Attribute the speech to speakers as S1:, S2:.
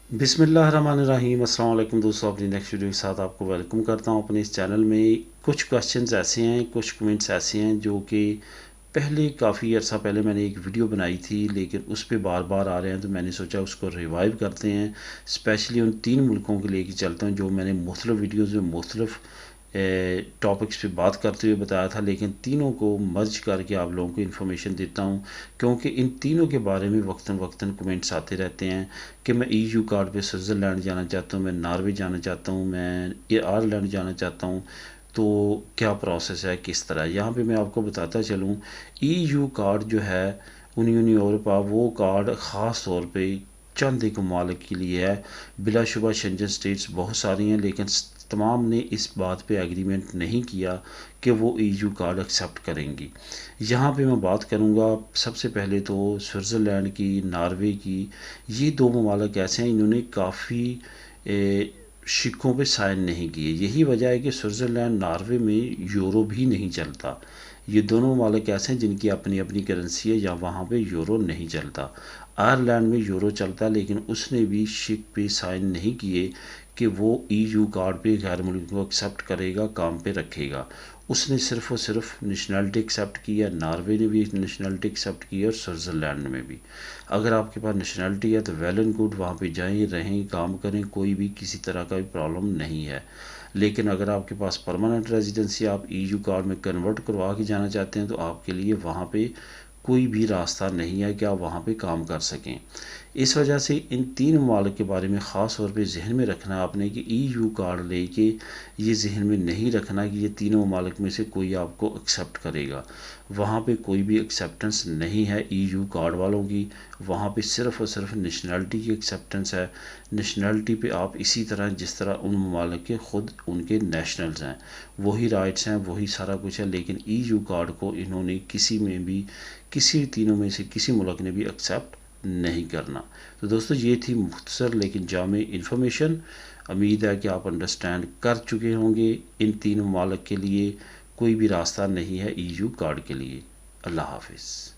S1: بسم اللہ الرحمن الرحیم۔ السلام علیکم دوستوں، اپنی نیکسٹ ویڈیو کے ساتھ آپ کو ویلکم کرتا ہوں اپنے اس چینل میں۔ کچھ کوشچنز ایسے ہیں، کچھ کمنٹس ایسے ہیں جو کہ پہلے کافی عرصہ پہلے میں نے ایک ویڈیو بنائی تھی، لیکن اس پہ بار بار آ رہے ہیں، تو میں نے سوچا اس کو ریوائیو کرتے ہیں۔ اسپیشلی ان 3 ملکوں کے لے کے چلتا ہوں جو میں نے مختلف ویڈیوز میں مختلف ٹاپکس پہ بات کرتے ہوئے بتایا تھا، لیکن تینوں کو مرج کر کے آپ لوگوں کو انفارمیشن دیتا ہوں، کیونکہ ان تینوں کے بارے میں وقتاً وقتاً کمنٹس آتے رہتے ہیں کہ میں ای یو کارڈ پہ سوئٹزرلینڈ جانا چاہتا ہوں، میں ناروے جانا چاہتا ہوں، میں آئرلینڈ جانا چاہتا ہوں، تو کیا پروسیس ہے، کس طرح۔ یہاں پہ میں آپ کو بتاتا چلوں، ای یو کارڈ جو ہے یونین یورپا، وہ کارڈ خاص طور پہ چند ایک ممالک کے لیے ہے۔ بلا شبہ شنجن سٹیٹس بہت ساری ہیں، لیکن تمام نے اس بات پہ ایگریمنٹ نہیں کیا کہ وہ ای یو کارڈ ایکسیپٹ کریں گی۔ یہاں پہ میں بات کروں گا سب سے پہلے تو سوئٹزرلینڈ کی، ناروے کی۔ یہ 2 ممالک ایسے ہیں انہوں نے کافی شکوں پہ سائن نہیں کیے۔ یہی وجہ ہے کہ سوئٹزرلینڈ، ناروے میں یورو بھی نہیں چلتا۔ یہ دونوں ممالک ایسے ہیں جن کی اپنی اپنی کرنسی ہے، یا وہاں پہ یورو نہیں چلتا۔ آئرلینڈ میں یورو چلتا، لیکن اس نے بھی شک پہ سائن نہیں کیے کہ وہ ای یو کارڈ پہ غیر ملک کو ایکسیپٹ کرے گا، کام پہ رکھے گا۔ اس نے صرف اور صرف نیشنلٹی ایکسیپٹ کی ہے، ناروے نے بھی نیشنلٹی ایکسیپٹ کی ہے، اور سوئٹزرلینڈ میں بھی۔ اگر آپ کے پاس نیشنلٹی ہے تو ویل اینڈ گڈ، وہاں پہ جائیں، رہیں، کام کریں، کوئی بھی کسی طرح کا بھی پرابلم نہیں ہے۔ لیکن اگر آپ کے پاس پرماننٹ ریزیڈنسی، آپ ای یو کارڈ میں کنورٹ کروا کے جانا چاہتے ہیں، تو آپ کے لیے وہاں پہ کوئی بھی راستہ نہیں ہے کہ آپ وہاں پہ کام کر سکیں۔ اس وجہ سے ان 3 ممالک کے بارے میں خاص طور پہ ذہن میں رکھنا آپ نے کہ ای یو کارڈ لے کے یہ ذہن میں نہیں رکھنا کہ یہ تینوں ممالک میں سے کوئی آپ کو ایکسیپٹ کرے گا۔ وہاں پہ کوئی بھی ایکسیپٹنس نہیں ہے ای یو کارڈ والوں کی، وہاں پہ صرف اور صرف نیشنلٹی کی ایکسیپٹنس ہے۔ نیشنلٹی پہ آپ اسی طرح جس طرح ان ممالک کے خود ان کے نیشنلز ہیں، وہی رائٹس ہیں، وہی سارا کچھ ہے، لیکن ای یو کارڈ کو انہوں نے کسی تینوں میں سے کسی ملک نے بھی ایکسیپٹ نہیں کرنا۔ تو دوستو، یہ تھی مختصر لیکن جامع انفارمیشن۔ امید ہے کہ آپ انڈرسٹینڈ کر چکے ہوں گے۔ ان 3 ممالک کے لیے کوئی بھی راستہ نہیں ہے ای یو کارڈ کے لیے۔ اللہ حافظ۔